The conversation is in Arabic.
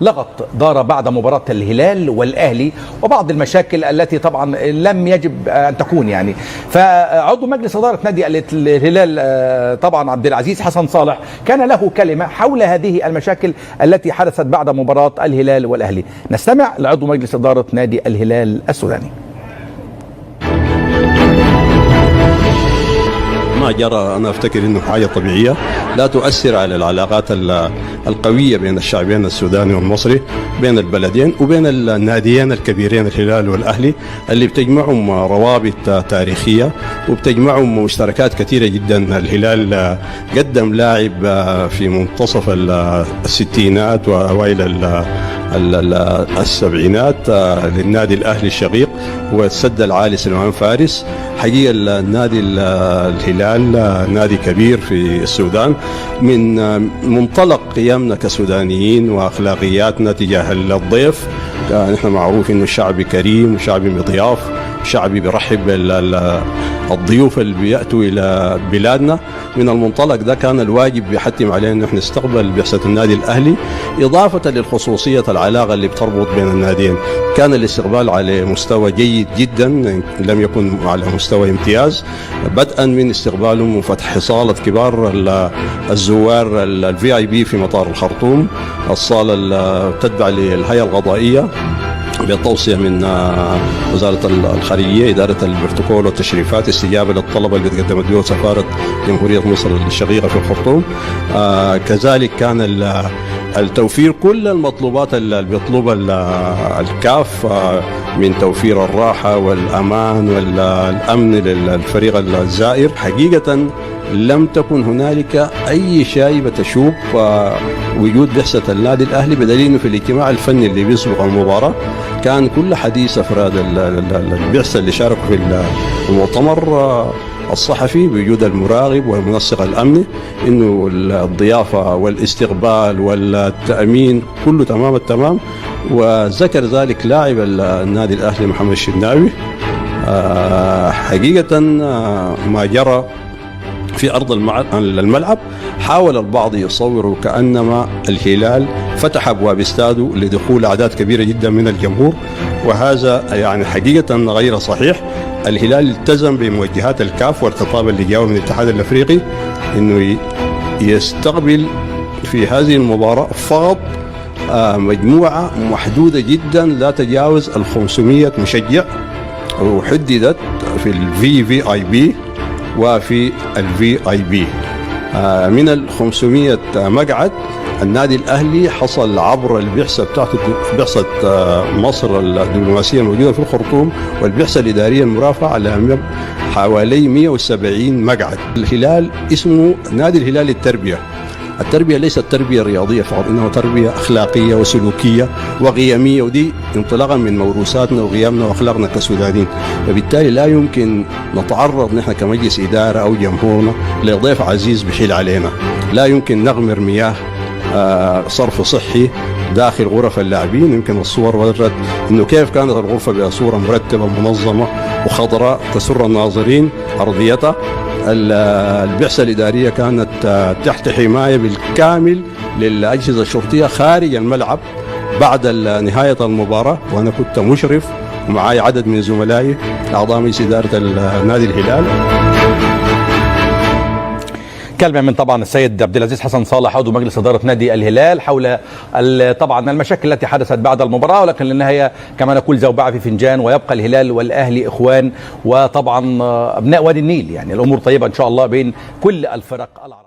لغط دار بعد مباراة الهلال والأهلي وبعض المشاكل التي طبعا لم يجب أن تكون يعني. فعضو مجلس إدارة نادي الهلال طبعا عبد العزيز حسن صالح كان له كلمة حول هذه المشاكل التي حدثت بعد مباراة الهلال والأهلي. نستمع لعضو مجلس إدارة نادي الهلال السوداني. ما جرى أنا أفتكر أنه حاجة طبيعية لا تؤثر على العلاقات القوية بين الشعبين السوداني والمصري، بين البلدين وبين الناديين الكبيرين الهلال والأهلي اللي بتجمعهم روابط تاريخية وبتجمعهم مشتركات كثيرة جدا. الهلال قدم لاعب في منتصف الستينات وأوائل السبعينات للنادي الأهلي الشقيق والسد العالي سلمان فارس. حقيقة النادي الهلال نادي كبير في السودان من منطلق قيمنا كسودانيين وأخلاقياتنا تجاه الضيف. نحن معروف إنه شعبي كريم وشعبي مضياف، شعبي بيرحب الضيوف اللي بيأتوا إلى بلادنا. من المنطلق ده كان الواجب بيحتم علينا أن احنا نستقبل بعثة النادي الأهلي إضافة للخصوصية العلاقة اللي بتربط بين الناديين. كان الاستقبال على مستوى جيد جدا، لم يكن على مستوى امتياز، بدءا من استقبالهم وفتح صالة كبار الزوار الVIP في مطار الخرطوم، الصالة اللي تتبع للهيئة القضائية بتوصية من وزارة الخارجية إدارة البروتوكول والتشريفات استجابة للطلبة اللي تقدمت به سفارة جمهورية مصر الشقيقة في الخرطوم. كذلك كان التوفير كل المطلوبات اللي بيطلبها الكاف من توفير الراحة والأمان والأمن للفريق الزائر. حقيقة لم تكن هنالك أي شائبة تشوب وجود بعثة النادي الأهلي، بدليل إنه في الاجتماع الفني اللي بيسبق المباراة كان كل حديث أفراد البعثة اللي شاركوا في المؤتمر الصحفي بوجود المراقب والمنسق الأمني إنه الضيافة والاستقبال والتأمين كله تمام التمام. وذكر ذلك لاعب النادي الأهلي محمد الشناوي. حقيقة ما جرى في أرض الملعب حاول البعض يصوروا كأنما الهلال فتح أبواب استاده لدخول أعداد كبيرة جدا من الجمهور، وهذا يعني حقيقة غير صحيح. الهلال التزم بموجهات الكاف والخطاب اللي جاء من الاتحاد الأفريقي إنه يستقبل في هذه المباراة فقط مجموعة محدودة جدا لا تجاوز 500 مشجع، وحددت في الVVIP وفي الVIP. من 500 مقعد النادي الأهلي حصل عبر البعثة بتاعته، بعثة مصر الدبلوماسية الموجودة في الخرطوم والبعثة الإدارية المرافعة على حوالي 170 مقعد. الهلال اسمه نادي الهلال للتربية. التربية ليست تربية رياضية فقط، إنها تربية أخلاقية وسلوكية وقيمية، ودي انطلاقا من موروثاتنا وقيمنا وأخلاقنا كسودانيين. فبالتالي لا يمكن نتعرض نحن كمجلس إدارة أو جمهورنا لضيف عزيز بحيل علينا. لا يمكن نغمر مياه صرف صحي داخل غرف اللاعبين. يمكن الصور ورت إنه كيف كانت الغرفة بصورة مرتبة منظمة وخضراء تسر الناظرين أرضيتها. البعثة الإدارية كانت تحت حماية بالكامل للأجهزة الشرطية خارج الملعب بعد نهاية المباراة، وأنا كنت مشرف ومعي عدد من زملائي أعضاء مجلس إدارة نادي الهلال. كلمة من طبعا السيد عبد العزيز حسن صالح عضو مجلس إدارة نادي الهلال حول طبعا المشاكل التي حدثت بعد المباراة، ولكن للنهاية كما نقول زوبعة في فنجان، ويبقى الهلال والأهلي إخوان وطبعا أبناء وادي النيل. يعني الأمور طيبة إن شاء الله بين كل الفرق العربية.